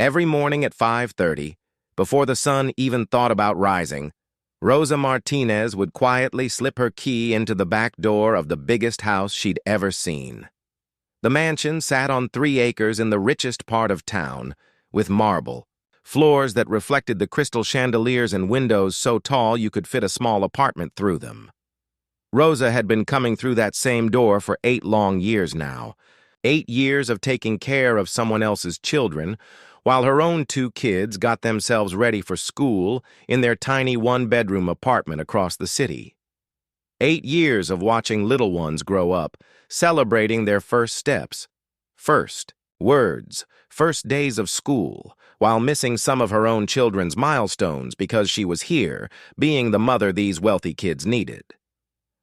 Every morning at 5:30, before the sun even thought about rising, Rosa Martinez would quietly slip her key into the back door of the biggest house she'd ever seen. The mansion sat on 3 acres in the richest part of town, with marble, floors that reflected the crystal chandeliers and windows so tall you could fit a small apartment through them. Rosa had been coming through that same door for 8 long years now, 8 years of taking care of someone else's children, while her own 2 kids got themselves ready for school in their tiny 1-bedroom apartment across the city. 8 years of watching little ones grow up, celebrating their first steps, first words, first days of school, while missing some of her own children's milestones because she was here, being the mother these wealthy kids needed.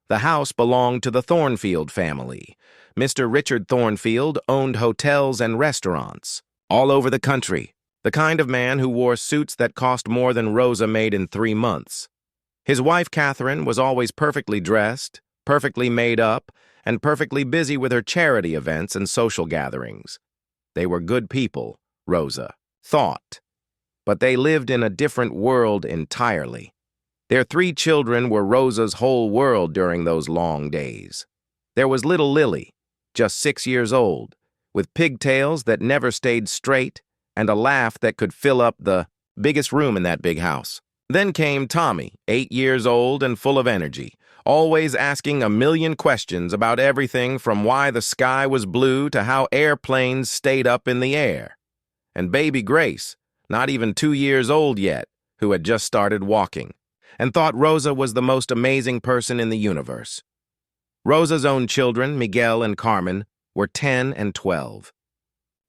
The house belonged to the Thornfield family. Mr. Richard Thornfield owned hotels and restaurants all over the country, the kind of man who wore suits that cost more than Rosa made in 3 months. His wife, Catherine, was always perfectly dressed, perfectly made up, and perfectly busy with her charity events and social gatherings. They were good people, Rosa thought, but they lived in a different world entirely. Their 3 children were Rosa's whole world during those long days. There was little Lily, just 6 years old, with pigtails that never stayed straight and a laugh that could fill up the biggest room in that big house. Then came Tommy, 8 years old and full of energy, always asking a million questions about everything from why the sky was blue to how airplanes stayed up in the air. And baby Grace, not even 2 years old yet, who had just started walking, and thought Rosa was the most amazing person in the universe. Rosa's own children, Miguel and Carmen, were 10 and 12.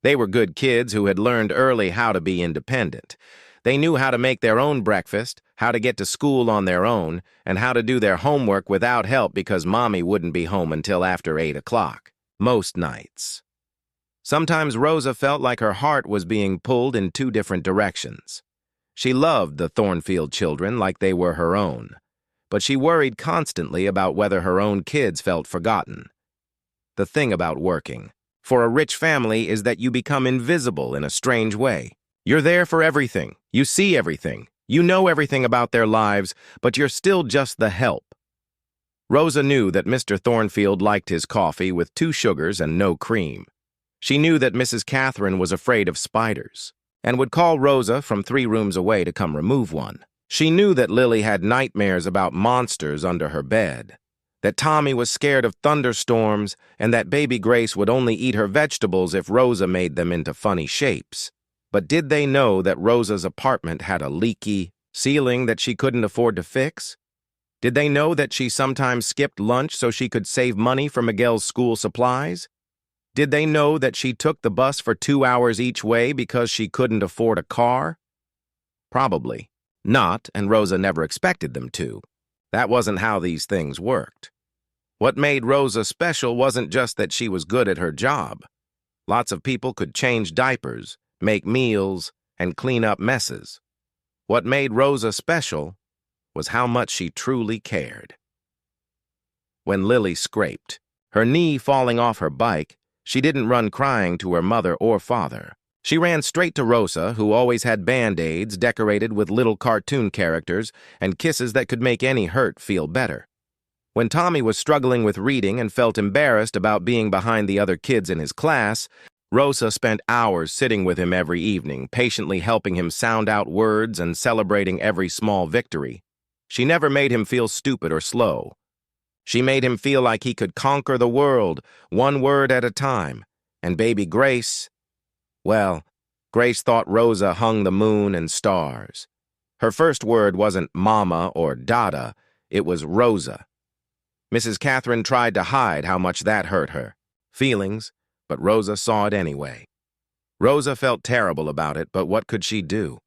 They were good kids who had learned early how to be independent. They knew how to make their own breakfast, how to get to school on their own, and how to do their homework without help because Mommy wouldn't be home until after 8 o'clock, most nights. Sometimes Rosa felt like her heart was being pulled in 2 different directions. She loved the Thornfield children like they were her own, but she worried constantly about whether her own kids felt forgotten. The thing about working for a rich family is that you become invisible in a strange way. You're there for everything, you see everything, you know everything about their lives, but you're still just the help. Rosa knew that Mr. Thornfield liked his coffee with 2 sugars and no cream. She knew that Mrs. Catherine was afraid of spiders and would call Rosa from 3 rooms away to come remove one. She knew that Lily had nightmares about monsters under her bed, that Tommy was scared of thunderstorms, and that baby Grace would only eat her vegetables if Rosa made them into funny shapes. But did they know that Rosa's apartment had a leaky ceiling that she couldn't afford to fix? Did they know that she sometimes skipped lunch so she could save money for Miguel's school supplies? Did they know that she took the bus for 2 hours each way because she couldn't afford a car? Probably not, and Rosa never expected them to. That wasn't how these things worked. What made Rosa special wasn't just that she was good at her job. Lots of people could change diapers, make meals, and clean up messes. What made Rosa special was how much she truly cared. When Lily scraped, her knee falling off her bike, she didn't run crying to her mother or father. She ran straight to Rosa, who always had Band-Aids decorated with little cartoon characters and kisses that could make any hurt feel better. When Tommy was struggling with reading and felt embarrassed about being behind the other kids in his class, Rosa spent hours sitting with him every evening, patiently helping him sound out words and celebrating every small victory. She never made him feel stupid or slow. She made him feel like he could conquer the world, 1 word at a time. And baby Grace, well, Grace thought Rosa hung the moon and stars. Her first word wasn't Mama or Dada, it was Rosa. Mrs. Catherine tried to hide how much that hurt her feelings, but Rosa saw it anyway. Rosa felt terrible about it, but what could she do?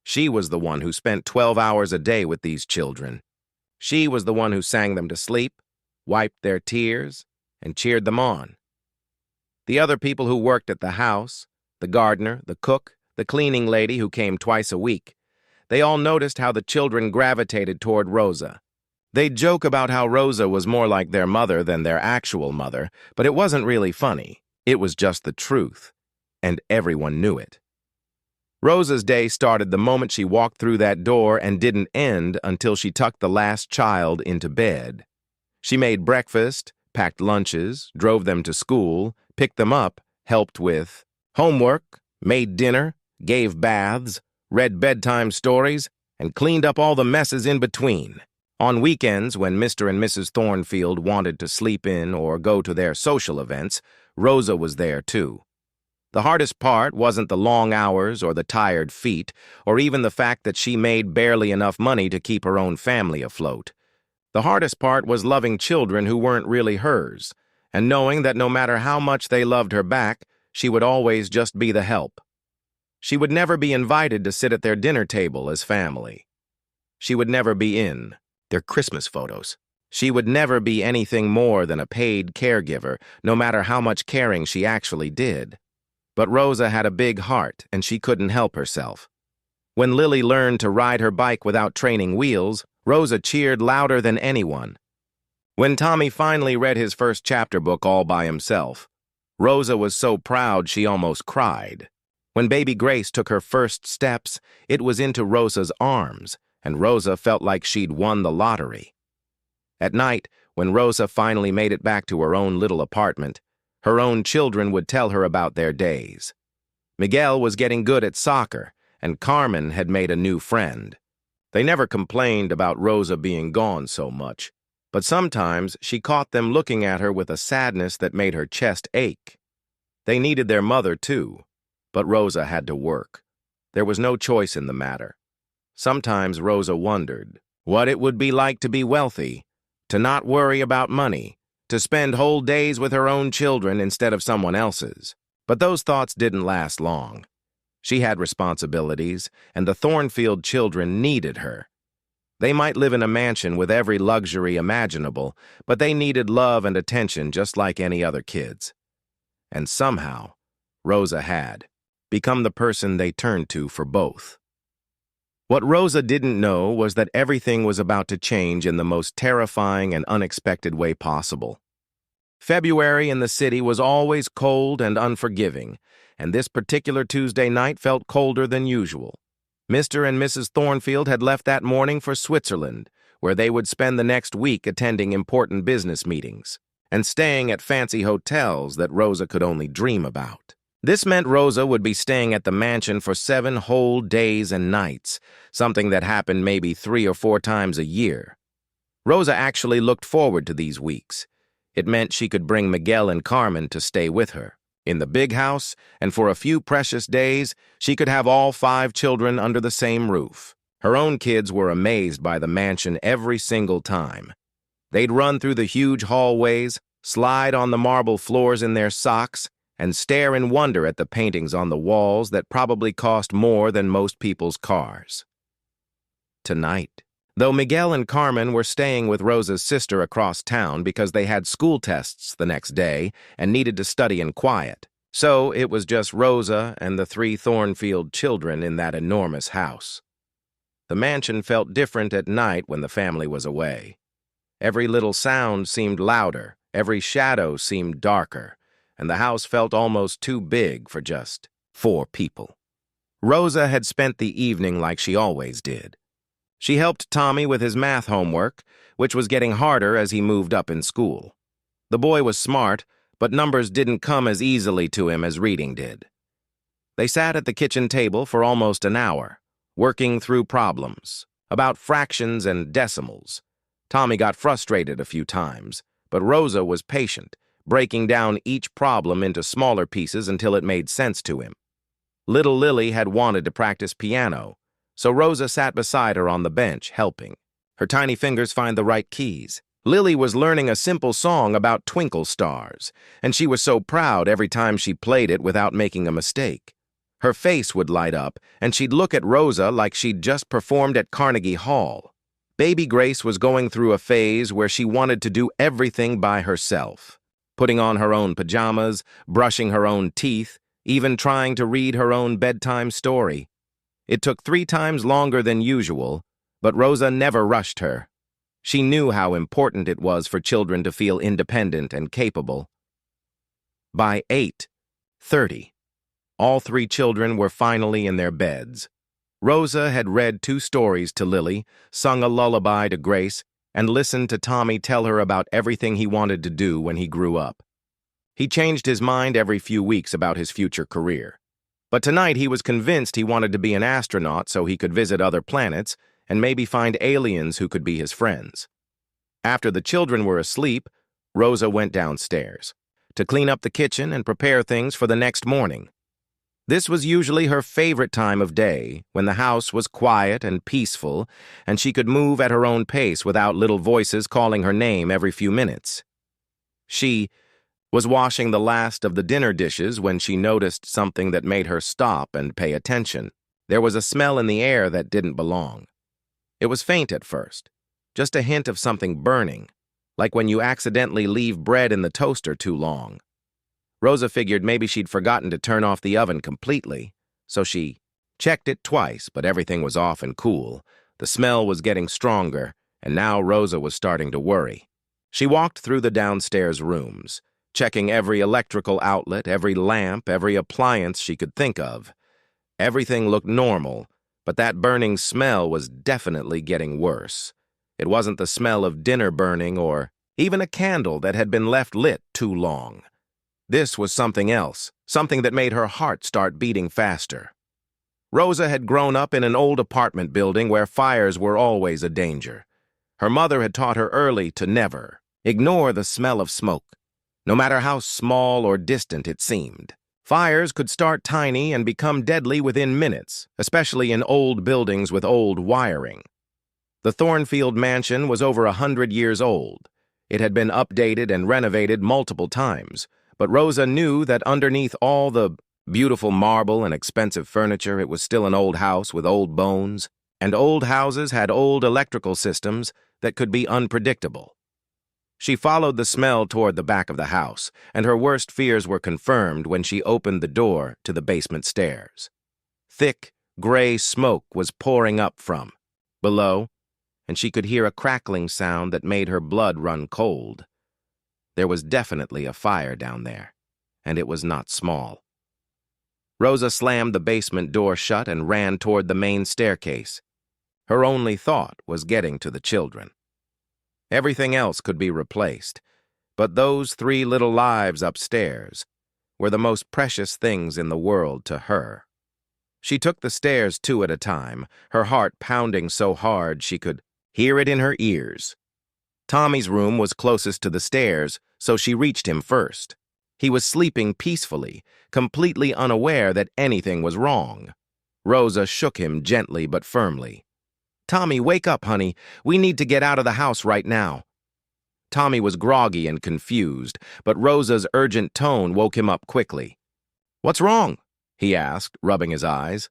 She was the one who spent 12 hours a day with these children. She was the one who sang them to sleep, wiped their tears, and cheered them on. The other people who worked at the house, the gardener, the cook, the cleaning lady who came twice a week, they all noticed how the children gravitated toward Rosa. They'd joke about how Rosa was more like their mother than their actual mother, but it wasn't really funny. It was just the truth, and everyone knew it. Rosa's day started the moment she walked through that door and didn't end until she tucked the last child into bed. She made breakfast, packed lunches, drove them to school, picked them up, helped with homework, made dinner, gave baths, read bedtime stories, and cleaned up all the messes in between. On weekends, when Mr. and Mrs. Thornfield wanted to sleep in or go to their social events, Rosa was there too. The hardest part wasn't the long hours or the tired feet, or even the fact that she made barely enough money to keep her own family afloat. The hardest part was loving children who weren't really hers, and knowing that no matter how much they loved her back, she would always just be the help. She would never be invited to sit at their dinner table as family. She would never be in their Christmas photos. She would never be anything more than a paid caregiver, no matter how much caring she actually did. But Rosa had a big heart, and she couldn't help herself. When Lily learned to ride her bike without training wheels, Rosa cheered louder than anyone. When Tommy finally read his first chapter book all by himself, Rosa was so proud she almost cried. When baby Grace took her first steps, it was into Rosa's arms, and Rosa felt like she'd won the lottery. At night, when Rosa finally made it back to her own little apartment, her own children would tell her about their days. Miguel was getting good at soccer, and Carmen had made a new friend. They never complained about Rosa being gone so much, but sometimes she caught them looking at her with a sadness that made her chest ache. They needed their mother too, but Rosa had to work. There was no choice in the matter. Sometimes Rosa wondered what it would be like to be wealthy, to not worry about money, to spend whole days with her own children instead of someone else's. But those thoughts didn't last long. She had responsibilities, and the Thornfield children needed her. They might live in a mansion with every luxury imaginable, but they needed love and attention just like any other kids. And somehow, Rosa had become the person they turned to for both. What Rosa didn't know was that everything was about to change in the most terrifying and unexpected way possible. February in the city was always cold and unforgiving, and this particular Tuesday night felt colder than usual. Mr. and Mrs. Thornfield had left that morning for Switzerland, where they would spend the next week attending important business meetings and staying at fancy hotels that Rosa could only dream about. This meant Rosa would be staying at the mansion for 7 whole days and nights, something that happened maybe 3 or 4 times a year. Rosa actually looked forward to these weeks. It meant she could bring Miguel and Carmen to stay with her in the big house, and for a few precious days, she could have all 5 children under the same roof. Her own kids were amazed by the mansion every single time. They'd run through the huge hallways, slide on the marble floors in their socks, and stare in wonder at the paintings on the walls that probably cost more than most people's cars. Tonight, though Miguel and Carmen were staying with Rosa's sister across town because they had school tests the next day and needed to study in quiet, so it was just Rosa and the 3 Thornfield children in that enormous house. The mansion felt different at night when the family was away. Every little sound seemed louder, every shadow seemed darker, and the house felt almost too big for just 4 people. Rosa had spent the evening like she always did. She helped Tommy with his math homework, which was getting harder as he moved up in school. The boy was smart, but numbers didn't come as easily to him as reading did. They sat at the kitchen table for almost an hour, working through problems, about fractions and decimals. Tommy got frustrated a few times, but Rosa was patient, breaking down each problem into smaller pieces until it made sense to him. Little Lily had wanted to practice piano, so Rosa sat beside her on the bench, helping. Her tiny fingers find the right keys. Lily was learning a simple song about twinkle stars, and she was so proud every time she played it without making a mistake. Her face would light up, and she'd look at Rosa like she'd just performed at Carnegie Hall. Baby Grace was going through a phase where she wanted to do everything by herself, putting on her own pajamas, brushing her own teeth, even trying to read her own bedtime story. It took 3 times longer than usual, but Rosa never rushed her. She knew how important it was for children to feel independent and capable. By 8:30, All three children were finally in their beds. Rosa had read 2 stories to Lily, sung a lullaby to Grace, and listened to Tommy tell her about everything he wanted to do when he grew up. He changed his mind every few weeks about his future career. But tonight he was convinced he wanted to be an astronaut so he could visit other planets and maybe find aliens who could be his friends. After the children were asleep, Rosa went downstairs to clean up the kitchen and prepare things for the next morning. This was usually her favorite time of day, when the house was quiet and peaceful, and she could move at her own pace without little voices calling her name every few minutes. She was washing the last of the dinner dishes when she noticed something that made her stop and pay attention. There was a smell in the air that didn't belong. It was faint at first, just a hint of something burning, like when you accidentally leave bread in the toaster too long. Rosa figured maybe she'd forgotten to turn off the oven completely, so she checked it twice, but everything was off and cool. The smell was getting stronger, and now Rosa was starting to worry. She walked through the downstairs rooms, checking every electrical outlet, every lamp, every appliance she could think of. Everything looked normal, but that burning smell was definitely getting worse. It wasn't the smell of dinner burning or even a candle that had been left lit too long. This was something else, something that made her heart start beating faster. Rosa had grown up in an old apartment building where fires were always a danger. Her mother had taught her early to never ignore the smell of smoke, no matter how small or distant it seemed. Fires could start tiny and become deadly within minutes, especially in old buildings with old wiring. The Thornfield mansion was over 100 years old. It had been updated and renovated multiple times, but Rosa knew that underneath all the beautiful marble and expensive furniture, it was still an old house with old bones, and old houses had old electrical systems that could be unpredictable. She followed the smell toward the back of the house, and her worst fears were confirmed when she opened the door to the basement stairs. Thick, gray smoke was pouring up from below, and she could hear a crackling sound that made her blood run cold. There was definitely a fire down there, and it was not small. Rosa slammed the basement door shut and ran toward the main staircase. Her only thought was getting to the children. Everything else could be replaced, but those 3 little lives upstairs were the most precious things in the world to her. She took the stairs 2 at a time, her heart pounding so hard she could hear it in her ears. Tommy's room was closest to the stairs, so she reached him first. He was sleeping peacefully, completely unaware that anything was wrong. Rosa shook him gently but firmly. "Tommy, wake up, honey. We need to get out of the house right now." Tommy was groggy and confused, but Rosa's urgent tone woke him up quickly. "What's wrong?" he asked, rubbing his eyes.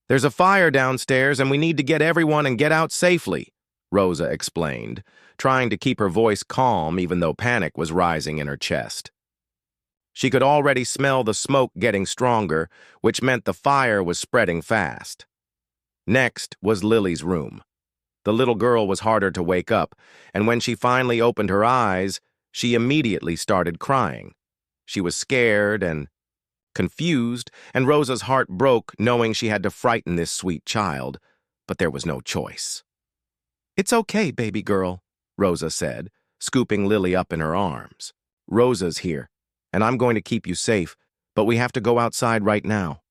"There's a fire downstairs and we need to get everyone and get out safely," Rosa explained, trying to keep her voice calm even though panic was rising in her chest. She could already smell the smoke getting stronger, which meant the fire was spreading fast. Next was Lily's room. The little girl was harder to wake up, and when she finally opened her eyes, she immediately started crying. She was scared and confused, and Rosa's heart broke knowing she had to frighten this sweet child, but there was no choice. "It's okay, baby girl," Rosa said, scooping Lily up in her arms. "Rosa's here, and I'm going to keep you safe, but we have to go outside right now."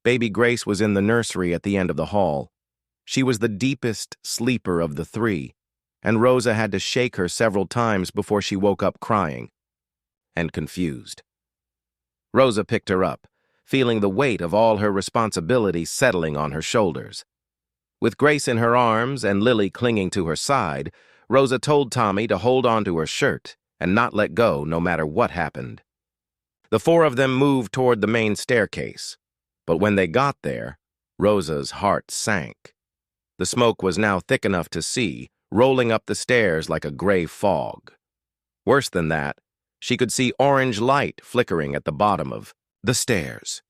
Baby Grace was in the nursery at the end of the hall. She was the deepest sleeper of the 3, and Rosa had to shake her several times before she woke up crying and confused. Rosa picked her up, feeling the weight of all her responsibilities settling on her shoulders. With Grace in her arms and Lily clinging to her side, Rosa told Tommy to hold on to her shirt and not let go no matter what happened. The 4 of them moved toward the main staircase, but when they got there, Rosa's heart sank. The smoke was now thick enough to see, rolling up the stairs like a gray fog. Worse than that, she could see orange light flickering at the bottom of the stairs.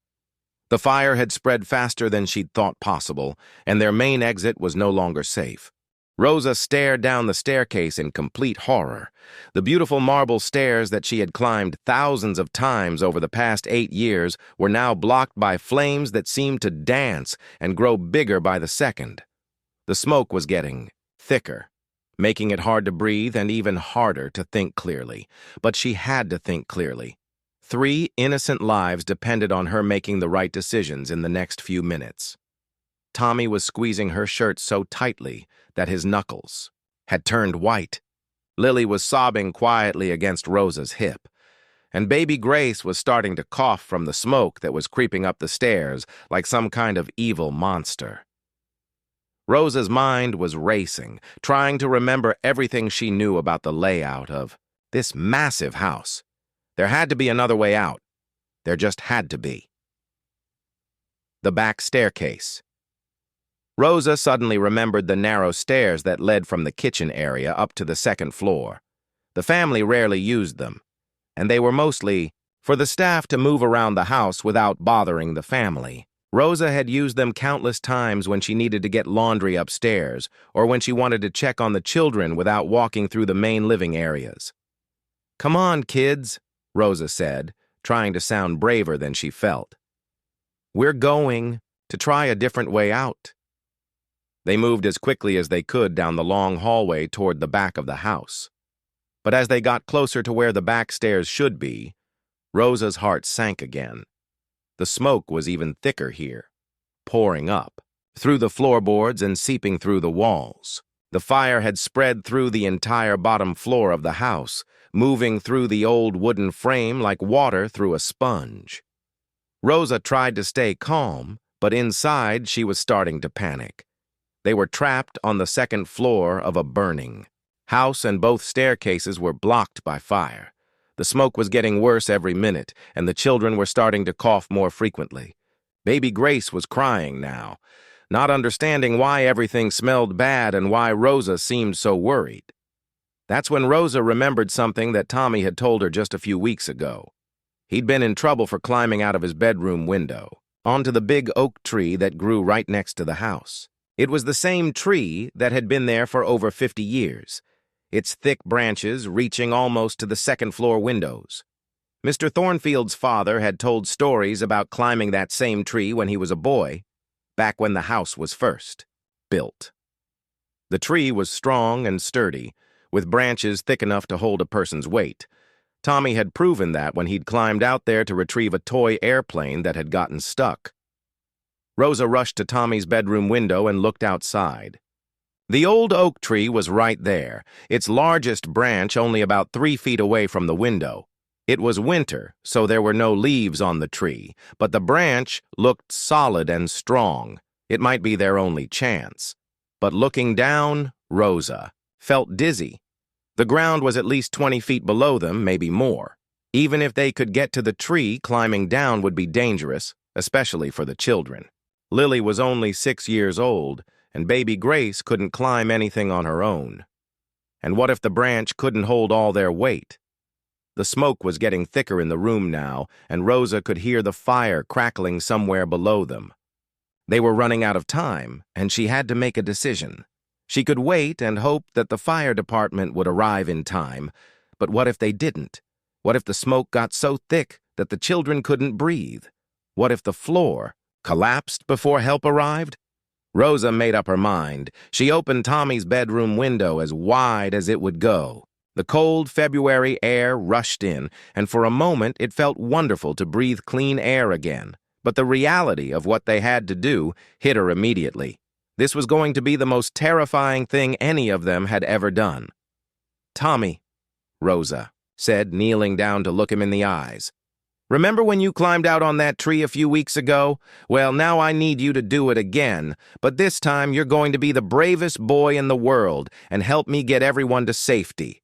The fire had spread faster than she'd thought possible, and their main exit was no longer safe. Rosa stared down the staircase in complete horror. The beautiful marble stairs that she had climbed thousands of times over the past 8 years were now blocked by flames that seemed to dance and grow bigger by the second. The smoke was getting thicker, making it hard to breathe and even harder to think clearly. But she had to think clearly. 3 innocent lives depended on her making the right decisions in the next few minutes. Tommy was squeezing her shirt so tightly that his knuckles had turned white. Lily was sobbing quietly against Rosa's hip, and baby Grace was starting to cough from the smoke that was creeping up the stairs like some kind of evil monster. Rosa's mind was racing, trying to remember everything she knew about the layout of this massive house. There had to be another way out. There just had to be. The back staircase. Rosa suddenly remembered the narrow stairs that led from the kitchen area up to the second floor. The family rarely used them, and they were mostly for the staff to move around the house without bothering the family. Rosa had used them countless times when she needed to get laundry upstairs or when she wanted to check on the children without walking through the main living areas. "Come on, kids," Rosa said, trying to sound braver than she felt. "We're going to try a different way out." They moved as quickly as they could down the long hallway toward the back of the house. But as they got closer to where the back stairs should be, Rosa's heart sank again. The smoke was even thicker here, pouring up, through the floorboards and seeping through the walls. The fire had spread through the entire bottom floor of the house, moving through the old wooden frame like water through a sponge. Rosa tried to stay calm, but inside she was starting to panic. They were trapped on the second floor of a burning house, and both staircases were blocked by fire. The smoke was getting worse every minute, and the children were starting to cough more frequently. Baby Grace was crying now, not understanding why everything smelled bad and why Rosa seemed so worried. That's when Rosa remembered something that Tommy had told her just a few weeks ago. He'd been in trouble for climbing out of his bedroom window onto the big oak tree that grew right next to the house. It was the same tree that had been there for over 50 years, its thick branches reaching almost to the second-floor windows. Mr. Thornfield's father had told stories about climbing that same tree when he was a boy, back when the house was first built. The tree was strong and sturdy, with branches thick enough to hold a person's weight. Tommy had proven that when he'd climbed out there to retrieve a toy airplane that had gotten stuck. Rosa rushed to Tommy's bedroom window and looked outside. The old oak tree was right there, its largest branch only about 3 feet away from the window. It was winter, so there were no leaves on the tree, but the branch looked solid and strong. It might be their only chance. But looking down, Rosa felt dizzy. The ground was at least 20 feet below them, maybe more. Even if they could get to the tree, climbing down would be dangerous, especially for the children. Lily was only 6 years old, and baby Grace couldn't climb anything on her own. And what if the branch couldn't hold all their weight? The smoke was getting thicker in the room now, and Rosa could hear the fire crackling somewhere below them. They were running out of time, and she had to make a decision. She could wait and hope that the fire department would arrive in time, but what if they didn't? What if the smoke got so thick that the children couldn't breathe? What if the floor collapsed before help arrived? Rosa made up her mind. She opened Tommy's bedroom window as wide as it would go. The cold February air rushed in, and for a moment it felt wonderful to breathe clean air again. But the reality of what they had to do hit her immediately. This was going to be the most terrifying thing any of them had ever done. "Tommy," Rosa said, kneeling down to look him in the eyes. "Remember when you climbed out on that tree a few weeks ago? Well, now I need you to do it again, but this time you're going to be the bravest boy in the world and help me get everyone to safety."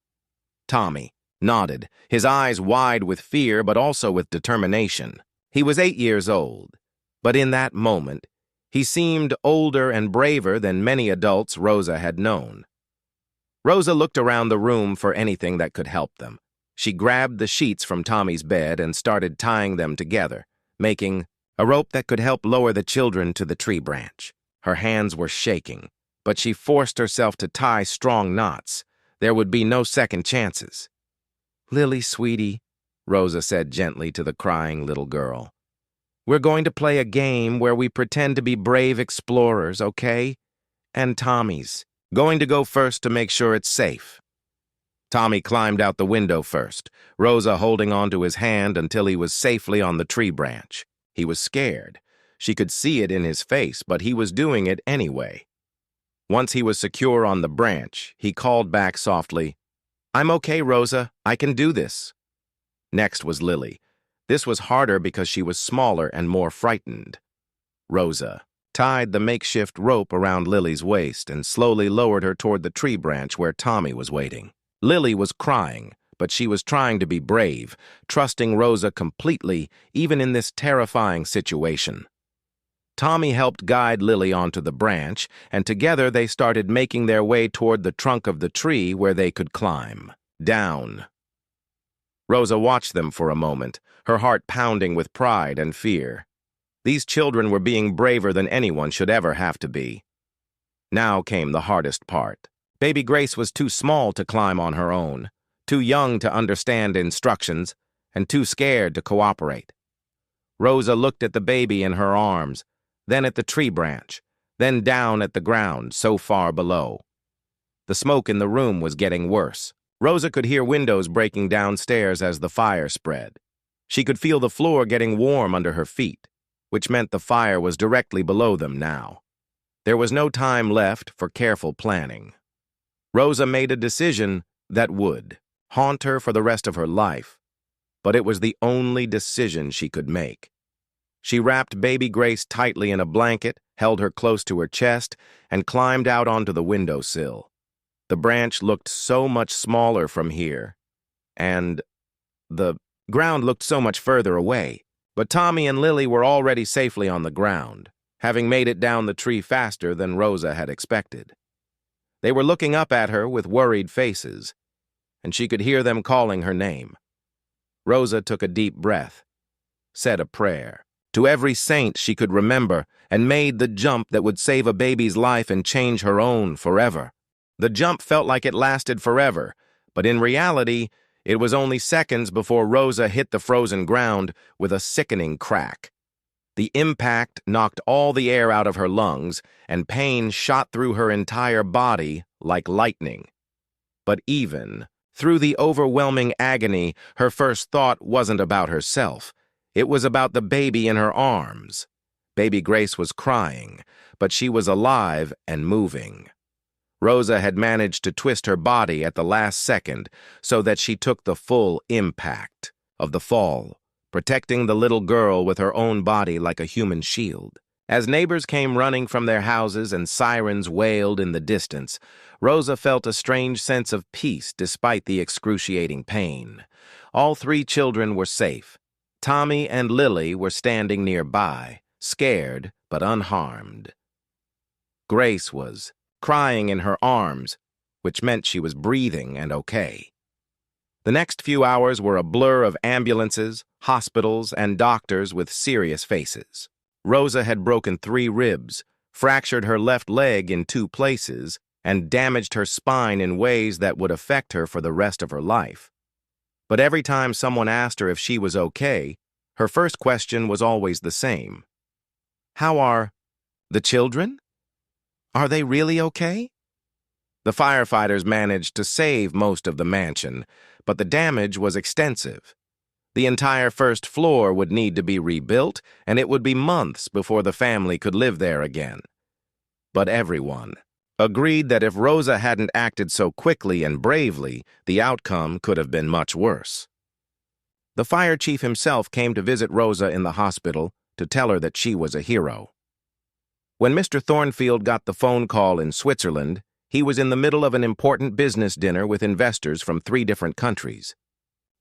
Tommy nodded, his eyes wide with fear but also with determination. He was 8 years old, but in that moment, he seemed older and braver than many adults Rosa had known. Rosa looked around the room for anything that could help them. She grabbed the sheets from Tommy's bed and started tying them together, making a rope that could help lower the children to the tree branch. Her hands were shaking. but she forced herself to tie strong knots. There would be no second chances. "Lily, sweetie," Rosa said gently to the crying little girl. "We're going to play a game where we pretend to be brave explorers, okay? And Tommy's going to go first to make sure it's safe." Tommy climbed out the window first, Rosa holding onto his hand until he was safely on the tree branch. He was scared. She could see it in his face, but he was doing it anyway. Once he was secure on the branch, he called back softly, "I'm okay, Rosa. I can do this." Next was Lily. This was harder because she was smaller and more frightened. Rosa tied the makeshift rope around Lily's waist and slowly lowered her toward the tree branch where Tommy was waiting. Lily was crying, but she was trying to be brave, trusting Rosa completely, even in this terrifying situation. Tommy helped guide Lily onto the branch, and together they started making their way toward the trunk of the tree where they could climb. Down. Rosa watched them for a moment, her heart pounding with pride and fear. These children were being braver than anyone should ever have to be. Now came the hardest part. Baby Grace was too small to climb on her own, too young to understand instructions, and too scared to cooperate. Rosa looked at the baby in her arms, then at the tree branch, then down at the ground so far below. The smoke in the room was getting worse. Rosa could hear windows breaking downstairs as the fire spread. She could feel the floor getting warm under her feet, which meant the fire was directly below them now. There was no time left for careful planning. Rosa made a decision that would haunt her for the rest of her life, but it was the only decision she could make. She wrapped baby Grace tightly in a blanket, held her close to her chest, and climbed out onto the windowsill. The branch looked so much smaller from here, and the ground looked so much further away. But Tommy and Lily were already safely on the ground, having made it down the tree faster than Rosa had expected. They were looking up at her with worried faces, and she could hear them calling her name. Rosa took a deep breath, said a prayer to every saint she could remember, and made the jump that would save a baby's life and change her own forever. The jump felt like it lasted forever, but in reality, it was only seconds before Rosa hit the frozen ground with a sickening crack. The impact knocked all the air out of her lungs, and pain shot through her entire body like lightning. But even through the overwhelming agony, her first thought wasn't about herself. It was about the baby in her arms. Baby Grace was crying, but she was alive and moving. Rosa had managed to twist her body at the last second so that she took the full impact of the fall, protecting the little girl with her own body like a human shield. As neighbors came running from their houses and sirens wailed in the distance, Rosa felt a strange sense of peace despite the excruciating pain. All three children were safe. Tommy and Lily were standing nearby, scared but unharmed. Grace was crying in her arms, which meant she was breathing and okay. The next few hours were a blur of ambulances, hospitals, and doctors with serious faces. Rosa had broken 3 ribs, fractured her left leg in 2 places, and damaged her spine in ways that would affect her for the rest of her life. But every time someone asked her if she was okay, her first question was always the same. "How are the children? Are they really okay?" The firefighters managed to save most of the mansion, but the damage was extensive. The entire first floor would need to be rebuilt, and it would be months before the family could live there again. But everyone agreed that if Rosa hadn't acted so quickly and bravely, the outcome could have been much worse. The fire chief himself came to visit Rosa in the hospital to tell her that she was a hero. When Mr. Thornfield got the phone call in Switzerland, he was in the middle of an important business dinner with investors from 3 different countries.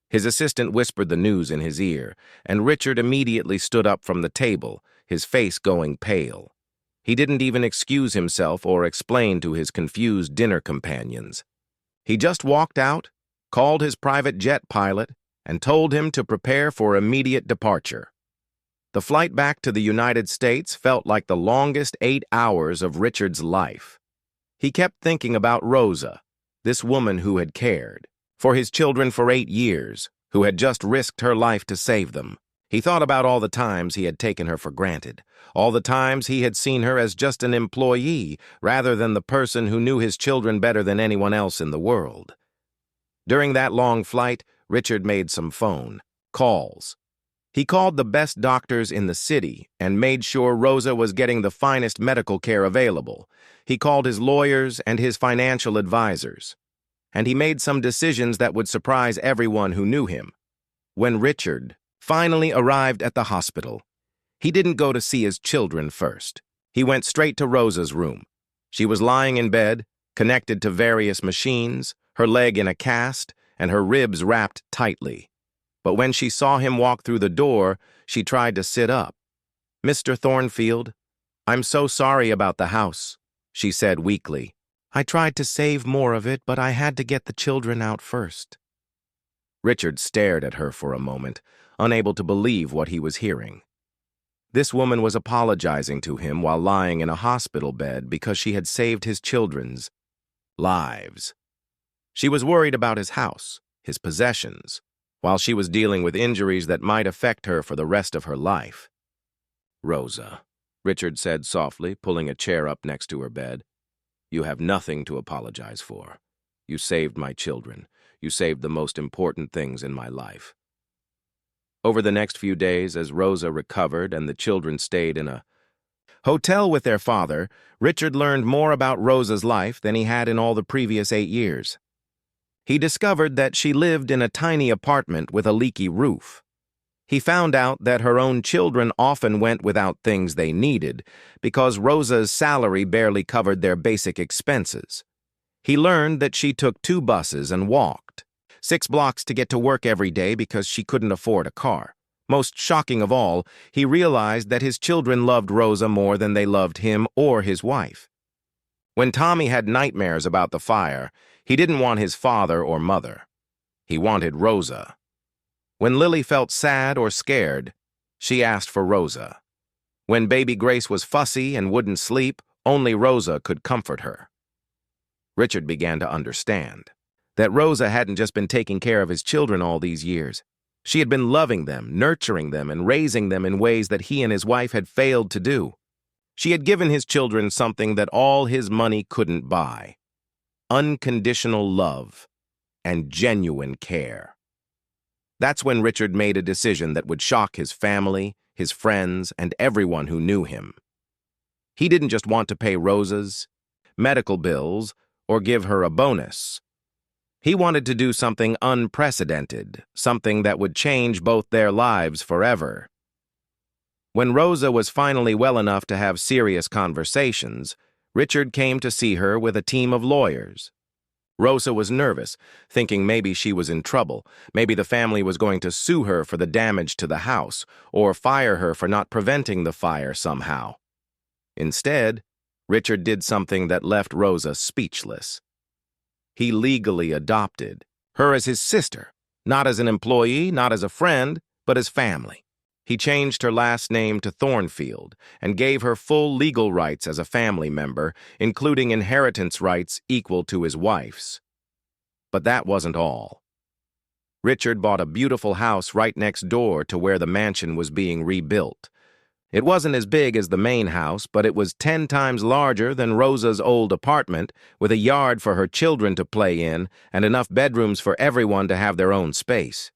His assistant whispered the news in his ear, and Richard immediately stood up from the table, his face going pale. He didn't even excuse himself or explain to his confused dinner companions. He just walked out, called his private jet pilot, and told him to prepare for immediate departure. The flight back to the United States felt like the longest 8 hours of Richard's life. He kept thinking about Rosa, this woman who had cared for his children for 8 years, who had just risked her life to save them. He thought about all the times he had taken her for granted, all the times he had seen her as just an employee rather than the person who knew his children better than anyone else in the world. During that long flight, Richard made some phone calls. He called the best doctors in the city and made sure Rosa was getting the finest medical care available. He called his lawyers and his financial advisors. And he made some decisions that would surprise everyone who knew him. When Richard finally arrived at the hospital, he didn't go to see his children first. He went straight to Rosa's room. She was lying in bed, connected to various machines, her leg in a cast, and her ribs wrapped tightly. But when she saw him walk through the door, she tried to sit up. "Mr. Thornfield, I'm so sorry about the house," she said weakly. "I tried to save more of it, but I had to get the children out first." Richard stared at her for a moment, unable to believe what he was hearing. This woman was apologizing to him while lying in a hospital bed because she had saved his children's lives. She was worried about his house, his possessions, while she was dealing with injuries that might affect her for the rest of her life. "Rosa," Richard said softly, pulling a chair up next to her bed, "you have nothing to apologize for. You saved my children. You saved the most important things in my life." Over the next few days, as Rosa recovered and the children stayed in a hotel with their father, Richard learned more about Rosa's life than he had in all the previous 8 years. He discovered that she lived in a tiny apartment with a leaky roof. He found out that her own children often went without things they needed because Rosa's salary barely covered their basic expenses. He learned that she took 2 buses and walked 6 blocks to get to work every day because she couldn't afford a car. Most shocking of all, he realized that his children loved Rosa more than they loved him or his wife. When Tommy had nightmares about the fire, he didn't want his father or mother. He wanted Rosa. When Lily felt sad or scared, she asked for Rosa. When baby Grace was fussy and wouldn't sleep, only Rosa could comfort her. Richard began to understand that Rosa hadn't just been taking care of his children all these years. She had been loving them, nurturing them, and raising them in ways that he and his wife had failed to do. She had given his children something that all his money couldn't buy: unconditional love and genuine care. That's when Richard made a decision that would shock his family, his friends, and everyone who knew him. He didn't just want to pay Rosa's medical bills or give her a bonus. He wanted to do something unprecedented, something that would change both their lives forever. When Rosa was finally well enough to have serious conversations, Richard came to see her with a team of lawyers. Rosa was nervous, thinking maybe she was in trouble, maybe the family was going to sue her for the damage to the house, or fire her for not preventing the fire somehow. Instead, Richard did something that left Rosa speechless. He legally adopted her as his sister, not as an employee, not as a friend, but as family. He changed her last name to Thornfield and gave her full legal rights as a family member, including inheritance rights equal to his wife's. But that wasn't all. Richard bought a beautiful house right next door to where the mansion was being rebuilt. It wasn't as big as the main house, but it was 10 times larger than Rosa's old apartment, with a yard for her children to play in and enough bedrooms for everyone to have their own space.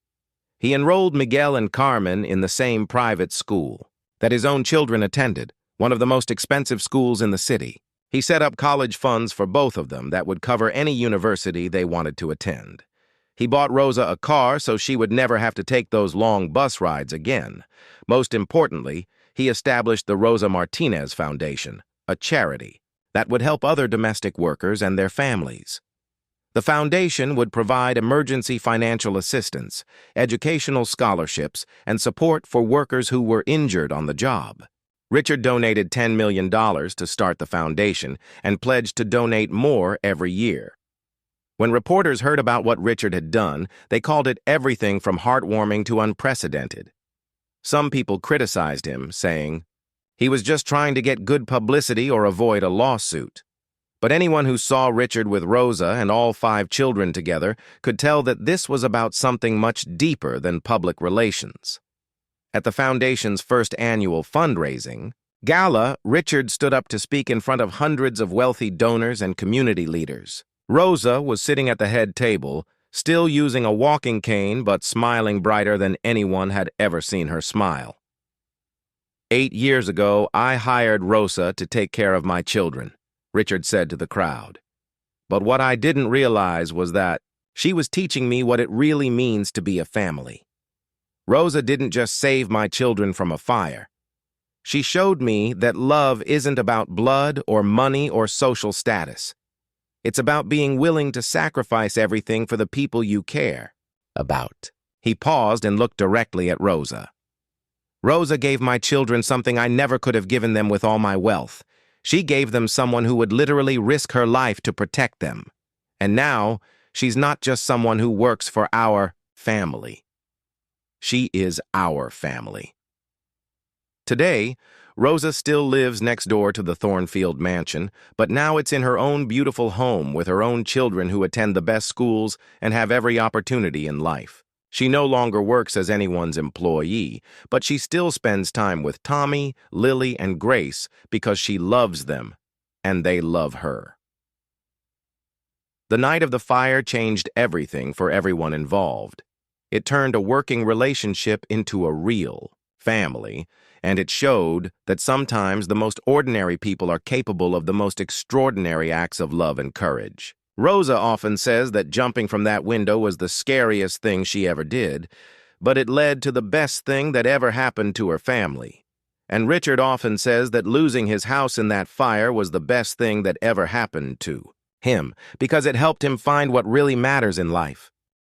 He enrolled Miguel and Carmen in the same private school that his own children attended, one of the most expensive schools in the city. He set up college funds for both of them that would cover any university they wanted to attend. He bought Rosa a car so she would never have to take those long bus rides again. Most importantly, he established the Rosa Martinez Foundation, a charity that would help other domestic workers and their families. The foundation would provide emergency financial assistance, educational scholarships, and support for workers who were injured on the job. Richard donated $10 million to start the foundation and pledged to donate more every year. When reporters heard about what Richard had done, they called it everything from heartwarming to unprecedented. Some people criticized him, saying he was just trying to get good publicity or avoid a lawsuit. But anyone who saw Richard with Rosa and all 5 children together could tell that this was about something much deeper than public relations. At the Foundation's first annual fundraising gala, Richard stood up to speak in front of hundreds of wealthy donors and community leaders. Rosa was sitting at the head table, still using a walking cane but smiling brighter than anyone had ever seen her smile. 8 years ago, I hired Rosa to take care of my children, Richard said to the crowd. But what I didn't realize was that she was teaching me what it really means to be a family. Rosa didn't just save my children from a fire. She showed me that love isn't about blood or money or social status. It's about being willing to sacrifice everything for the people you care about. He paused and looked directly at Rosa. Rosa gave my children something I never could have given them with all my wealth. She gave them someone who would literally risk her life to protect them. And now, she's not just someone who works for our family. She is our family. Today, Rosa still lives next door to the Thornfield mansion, but now it's in her own beautiful home with her own children who attend the best schools and have every opportunity in life. She no longer works as anyone's employee, but she still spends time with Tommy, Lily, and Grace because she loves them, and they love her. The night of the fire changed everything for everyone involved. It turned a working relationship into a real family, and it showed that sometimes the most ordinary people are capable of the most extraordinary acts of love and courage. Rosa often says that jumping from that window was the scariest thing she ever did, but it led to the best thing that ever happened to her family. And Richard often says that losing his house in that fire was the best thing that ever happened to him, because it helped him find what really matters in life.